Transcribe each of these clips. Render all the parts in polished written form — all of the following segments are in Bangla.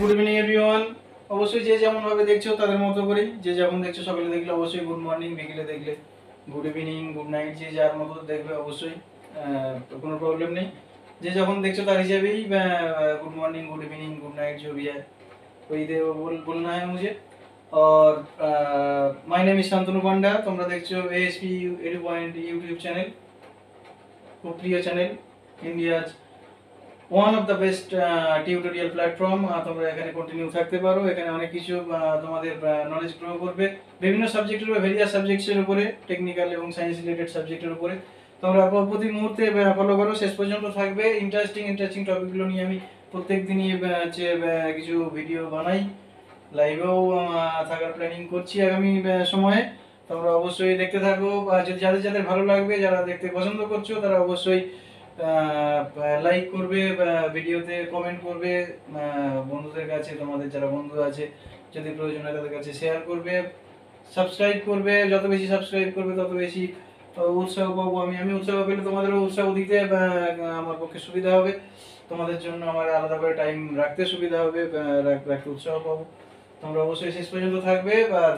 Good evening everyone. অবশ্যই যে যেমন ভাবে দেখছো তাদের মতো করে, যে যেমন দেখছো সকালে দেখলে অবশ্যই গুড মর্নিং, বিকেলে দেখলে গুড ইভিনিং, গুড নাইট, যে যার মতো দেখবে অবশ্যই কোনো প্রবলেম নেই। যে যখন দেখছো তার हिसाबेही good morning, good evening, good night जो भी है वही दे बोलना है मुझे। और my name is Shantanu Panda. তোমরা দেখছো ASP edu point YouTube channel, খুব প্রিয় channel, India's one of the best tutorial platform. তোমরা এখানে কন্টিনিউ থাকতে পারো। এখানে অনেক কিছু তোমাদের নলেজ গ্রো করবে বিভিন্ন সাবজেক্টের উপরে, ভেরিয়াস সাবজেক্টসের উপরে, টেকনিক্যাল এবং সায়েন্স রিলেটেড সাবজেক্টের উপরে। তোমরা প্রতি মুহূর্তে ফলো করো, শেষ পর্যন্ত থাকবে। ইন্টারেস্টিং টপিকগুলো নিয়ে আমি প্রত্যেক দিনই কিছু ভিডিও বানাই, লাইভেও থাকার প্ল্যানিং করছি আগামী সময়ে। তোমরা অবশ্যই দেখতে থাকো। যাদের যাদের ভালো লাগবে, যারা দেখতে পছন্দ করছো, তারা অবশ্যই লাইক করবে, ভিডিওতে কমেন্ট করবে, বন্ধুদের কাছে, তোমাদের যারা বন্ধু আছে যদি প্রয়োজন হয় তাদের কাছে শেয়ার করবে, সাবস্ক্রাইব করবে। যত বেশি সাবস্ক্রাইব করবে তত বেশি উৎসাহ পাবো আমি উৎসাহ পেলে তোমাদেরও উৎসাহ দিতে আমার পক্ষে সুবিধা হবে। তোমাদের জন্য আমার আলাদা করে টাইম রাখতে সুবিধা হবে, রাখতে উৎসাহ পাবো। তোমরা অবশ্যই শেষ পর্যন্ত থাকবে। আর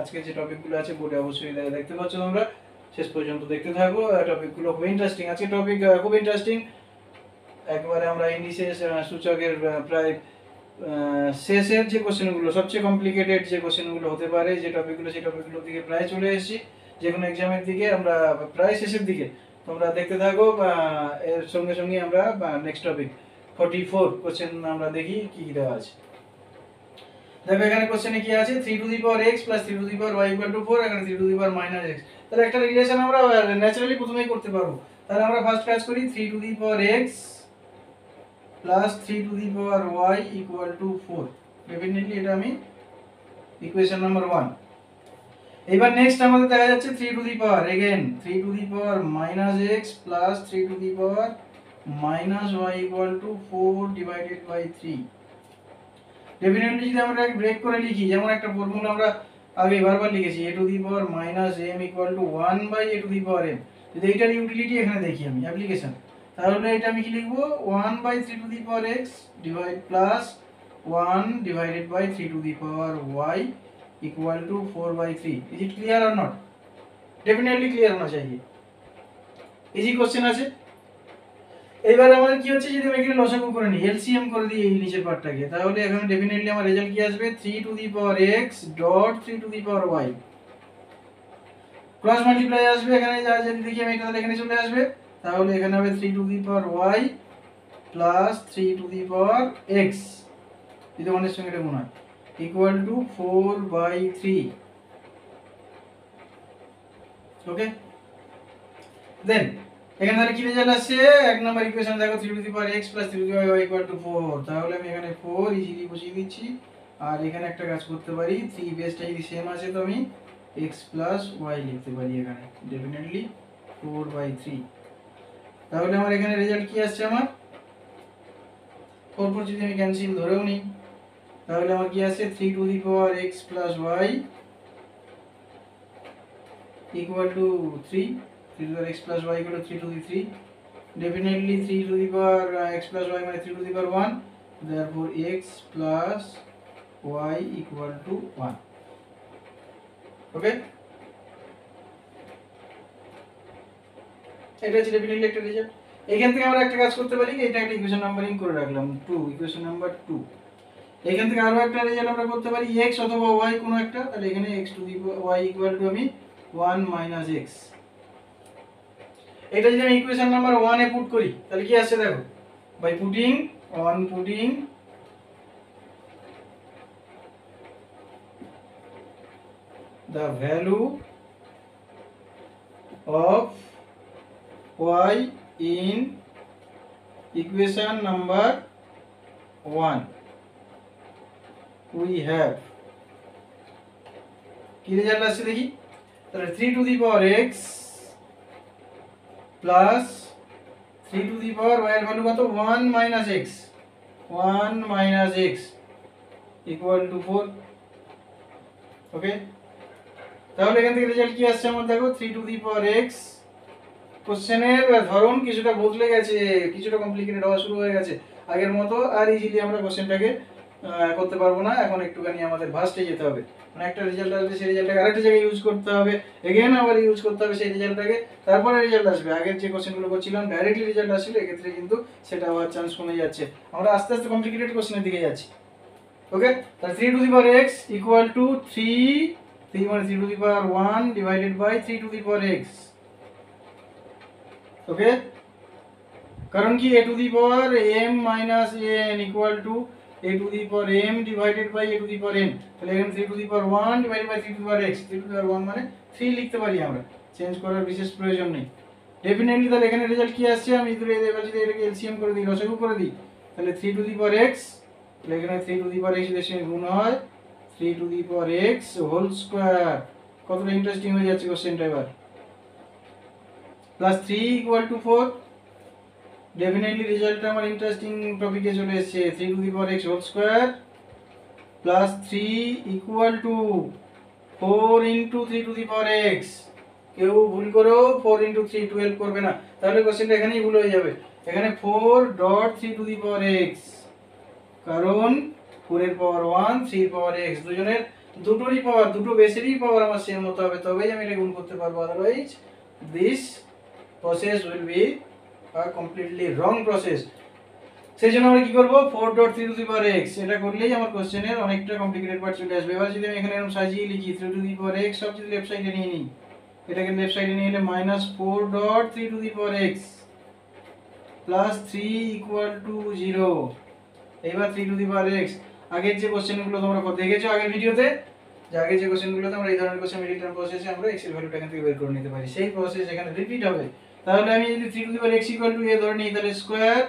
আজকে যে টপিকগুলো আছে বোর্ডে অবশ্যই দেখতে পাচ্ছ তোমরা, শেষ পর্যন্ত দেখতে থাকো। টপিকগুলো খুব ইন্টারেস্টিং। আজকে টপিক খুব ইন্টারেস্টিং। একবারে আমরা ইন্ডিসেস সূচকের প্রায় শেষের যে কোশ্চেনগুলো, সবচেয়ে কমপ্লিকেটেড যে কোশ্চেনগুলো হতে পারে, যে টপিকগুলো, সেই টপিকগুলোর দিকে প্রায় চলে এসেছি। যে কোনো এক্সামের দিকে আমরা প্রায় শেষের দিকে। তোমরা দেখতে থাকো। এর সঙ্গে সঙ্গে আমরা নেক্সট টপিক 44 কোশ্চেন আমরা দেখি কি কি দেওয়া আছে। দেখো এখানে কোশ্চেনে কি আছে, 3 to the power x plus 3 to the power y equal to 4, এখানে 3 to the power minus x। তাহলে একটা রিলেশন আমরা ন্যাচারালি প্রথমেই করতে পারবো। তাহলে আমরা ফার্স্ট কাজ করি, 3 to the power x plus 3 to the power y equal to 4। Definitely এটা আমি ইকুয়েশন নাম্বার 1। এবার নেক্সট আমাদের দেখা যাচ্ছে 3 to the power, again 3 to the power minus x plus 3 to the power minus y equal to 4 divided by 3। Definitely যদি আমরা ব্রেক করে লিখি, যেমন একটা ফর্মুলা আমরা আগে বারবার লিখেছি, a to the power minus m equal to 1 by a to the power m। যদি এইটার ইউটিলিটি এখানে দেখি আমি অ্যাপ্লিকেশন, তাহলে এটা আমি কি লিখবো, 1 by 3 to the power x divide plus 1 divided by 3 to the power y equal to 4 by 3। Is it clear or not? Definitely clear होना चाहिए। इजी क्वेश्चन আছে। এবার আমাদের কি হচ্ছে, যদি আমি এখানে লসাগু করে নিই, এলসিএম করে দিই এই নিচের পার্টটাকে, তাহলে এখানে ডেফিনেটলি আমার রেজাল্ট কি আসবে, 3 to the power x dot 3 to the power y cross multiply আসবে। এখানে যা যদি দেখি আমি, তাহলে এখানে চলে আসবে। তাহলে এখানে হবে 3 to the power y plus 3 to the power x, যদি অনেক সঙ্গে এটা গুণ হয়, equal to 4 by 3. Okay, then এখানে তাহলে কি রেজাল্ট আসছে, এক নাম্বার ইকুয়েশন দেখো, 3 to the power x plus 3 to the power y equal to 4। তাহলে আমি এখানে 4 ইজিলি বসিয়ে দিচ্ছি। আর এখানে একটা কাজ করতে পারি, 3 বেসটা যদি সেম আছে তো আমি x প্লাস y লিখতে পারি এখানে, ডেফিনেটলি 4 বাই 3। তাহলে আমার এখানে রেজাল্ট কি আসছে, আমার 4 যদি আমি ক্যান্সেল ধরেও নিই, তাহলে আমার কি আছে, 3 to the power x plus y equal to 3। 3 to the power x plus y equal to 3 to the 3। Definitely 3 to the power x plus y মানে 3 to the power 1, therefore x plus y equal to 1। ওকে, এটা হচ্ছে ডেফিনেটলি একটা রেজাল্ট। এখান থেকে আমরা একটা কাজ করতে পারি, এটা একটা ইকুয়েশন নাম্বারিং করে রাখলাম 2, ইকুয়েশন নাম্বার 2। এখান থেকে আরো একটা রেজাল্ট আমরা করতে পারি, x অথবা y কোনো একটা। তাহলে এখানে x to the y equal two আমি 1 মাইনাস x। এটা যদি আমি ইকুয়েশন নাম্বার 1 এ পুট করি, তাহলে কি আসছে দেখো, by putting the value of y in equation number 1 we have, কি রেজাল্ট আসছে দেখি, তাহলে 3 to the power x plus 3 to the power y এর ভ্যালু কত, 1 মাইনাস x ইকুয়াল টু 4। ওকে, তাহলে এখান থেকে রেজাল্ট কি আসছে আমার দেখো, 3 টু দি পাওয়ার x। কোশ্চেনের ধরন কিছুটা বদলে গেছে, কিছুটা কমপ্লিকেটেড হওয়া শুরু হয়ে গেছে আগের মতো। আর ইজিলি আমরা কোশ্চেনটাকে করতে পারবো না, এখন একটুখানি আমাদের ভাস্টে যেতে হবে, মানে একটা রেজাল্ট আসবে সেই রেজাল্টটাকে আরেকটা জায়গায় ইউজ করতে হবে, এগেন আবার ইউজ করতে হবে সেই রেজাল্টটাকে, তারপরে রেজাল্ট আসবে। আগের যে কোশ্চেনগুলো করছিলাম ডাইরেক্টলি রেজাল্ট আসলে এক্ষেত্রে কিন্তু সেটা হওয়ার চান্স কমে যাচ্ছে, আমরা আস্তে আস্তে কমপ্লিকেটেড কোশ্চেনের দিকে যাচ্ছি। ওকে, তাহলে 3 to the power x equal to 3 মানে 3 to the power 1 divided by 3 to the power x। Okay, কারণ কি a to the power m minus n equal to a to the power m divided by a to the power n, তাহলে এখানে 3 to the power 1 divided by 3 to the power x, 3 to the power 1 মানে 3 লিখতে পারি আমরা, চেঞ্জ করার বিশেষ প্রয়োজন নেই। ডেফিনেটলি তাহলে এখানে রেজাল্ট কি আসছে, আমি এবার যদি এটাকে এলসিএম করে দিই, লসাগু করে দিই, তাহলে 3 টু দি পাওয়ার x, তাহলে এখানে 3 টু দি পাওয়ার x এর সঙ্গে গুণ হয় 3 to the power x whole square. কতটা ইন্টারেস্টিং হয়ে যাচ্ছে কোশ্চেনটা এবার। প্লাস 3 ইকুয়াল টু 4, ডেফিনেটলি রেজাল্টটা আমার ইন্টারেস্টিং টপিকে চলে এসেছে। 3 to the power x whole square plus 3 equal to 4 into 3 to the power x। কেউ ভুল করেও 4 ইনটু 3 12 করবে না, তাহলে কোশ্চেনটা এখানেই ভুল হয়ে যাবে। এখানে 4 dot 3 to the power x, কারণ 4 এর পাওয়ার 1 3 এর পাওয়ার x, দুজনের দুটোরই পাওয়ার, দুটো বেসেরই পাওয়ার আমার সেম হতে হবে, তবেই আমি এটা গুণ করতে পারবো, otherwise this process will be a completely wrong process. সেই জন্য আমরা কি করব, 4 dot 3 to the power x, এটা করলেই আমার কোশ্চেনের অনেকটা কমপ্লিকেটেড পার্ট চলে আসবে। এবার যদি আমি এখানে এরকম সাজিয়ে লিখি 3 টু দি পাওয়ার x, সব যদি লেফট সাইডে নিয়ে নিই, এটাকে লেফট সাইডে নিয়ে এলে minus 4 dot 3 to the power x plus 3 equal two 0। এইবার 3 টু দি পাওয়ার x, আগের যে কোশ্চেনগুলো তোমরা দেখেছো আগের ভিডিওতে, যে আগের যে কোশ্চেনগুলোতে আমরা এই ধরনের কোশ্চেন মিডিল টার্ম প্রসেসে আমরা x এর ভ্যালুটা এখান থেকে বের করে নিতে পারি, সেই প্রসেস এখানে রিপিট হবে। তাহলে আমি যদি 3 to the power x equal to a ধরে নিই, তাহলে square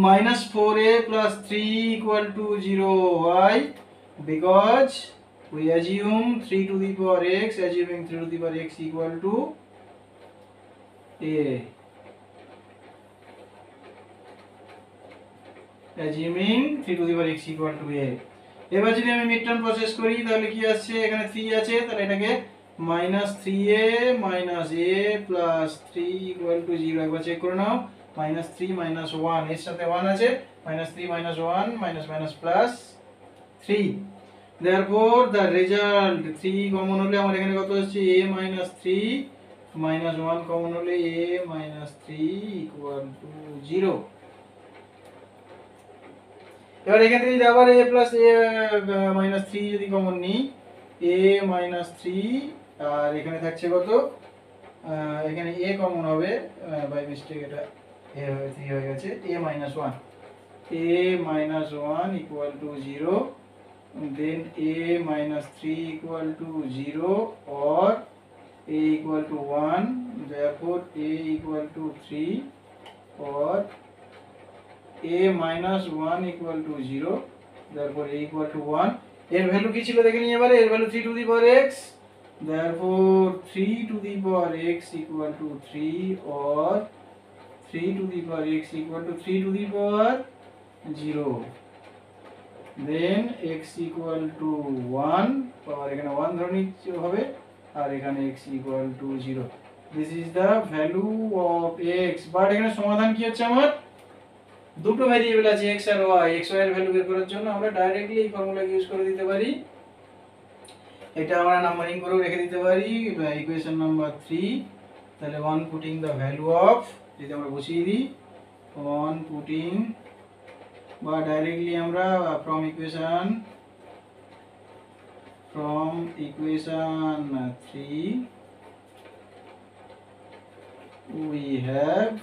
minus 4a plus 3 equal to 0. Why? Because we assume 3 to the power x, assuming 3 to the power x equal to a. Assuming 3 to the power x equal to a. এবার যদি আমি মিড টার্ম প্রসেস করি, তাহলে কি আসছে, এখানে 3 আছে, তাহলে এটাকে minus 3a minus a plus 3 equal to 0 একবার চেক করে নাও। minus 3 minus 1 এর সাথে 1 আছে, minus 3 minus 1 minus minus plus 3, therefore the result 3 common হলে আমার এখানে কত হচ্ছে, a minus 3 minus 1 কমন হলে a minus 3 equal to 0। এবার এখান থেকে যদি আবার a plus a minus 3 যদি কমন নিই, a minus 3 আর এখানে থাকছে কত, এখানে a কমন হবে, বাই মিস্টেক এটা a হয়ে 3 হয়ে গেছে, a minus 1 equal to 0, then a minus 3 equal to 0 or a equal to 1, therefore a equal to 3 or a minus 1 equal to 0, therefore a equal to 1। এর ভ্যালু কি ছিল দেখে নিই এবারে, এর value 3 to the power x, therefore 3 to the power x equal to 3 or 3 to the power x equal to 3 to the power 0, then x equal to 1, পাওয়ার এখানে 1 ধরে নিতে হবে, আর এখানে x equal to 0। this is the value of x, but এখানে সমাধান কি হচ্ছে, আমার দুটো ভেরিয়েবল আছে x আর y, x y এর ভ্যালু বের করার জন্য আমরা ডাইরেক্টলি এই ফর্মুলা ইউজ করে দিতে পারি, এটা আমরা নাম্বারিং করে রেখে দিতে পারি, ইকুয়েশন নাম্বার 3। তাহলে 1 পুটিং দ্য ভ্যালু অফ, যদি আমরা বসিয়ে দিই 1 পুটিং, বা ডাইরেক্টলি আমরা from equation 3 we have,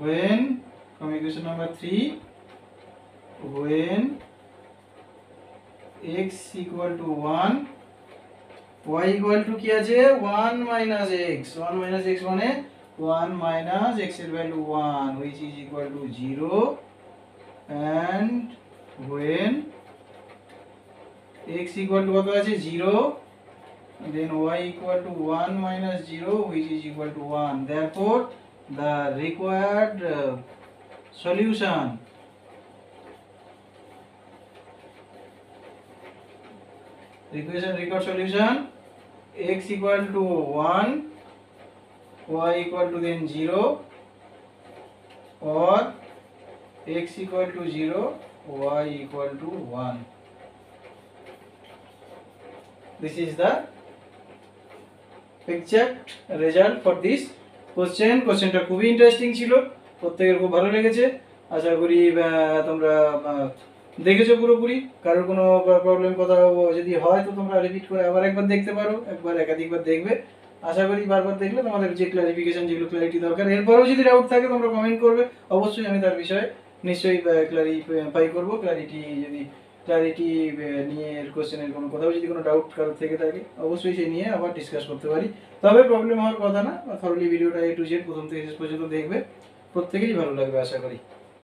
when from equation number 3, when x equal to 1, y equal to কি আছে, 1 minus x, 1 minus x মানে 1 minus x এর value 1 which is equal to 0, and when x equal to কত আছে 0, then y equal to 1 minus 0 which is equal to 1, therefore the required solution required solution, x equal to 1, y equal to then 0 or x equal to 0, y equal to 1. This is the exact result for this question. কোশ্চেনটা খুবই ইন্টারেস্টিং ছিল, প্রত্যেকের খুব ভালো লেগেছে। আশা করি তোমরা দেখেছো পুরোপুরি। কারোর কোনো প্রবলেম কোথাও যদি হয় তো তোমরা রিপিট করে আবার একবার দেখতে পারো, একবার একাধিকবার দেখবে। আশা করি বারবার দেখলে তোমাদের যে ক্লারিফিকেশন, যেগুলো ক্লারিটি দরকার, এরপরেও যদি ডাউট থাকে তোমরা কমেন্ট করবে, অবশ্যই আমি তার বিষয়ে নিশ্চয়ই ক্লারিফাই করবো। ক্লারিটি নিয়ে কোশ্চেনের কোনো কোথাও যদি কোনো ডাউট কারোর থেকে থাকে অবশ্যই সেই নিয়ে আবার ডিসকাস করতে পারি। তবে প্রবলেম হওয়ার কথা না, থরলি ভিডিওটা A to Z প্রথম থেকে শেষ পর্যন্ত দেখবে, প্রত্যেকেরই ভালো লাগবে আশা করি।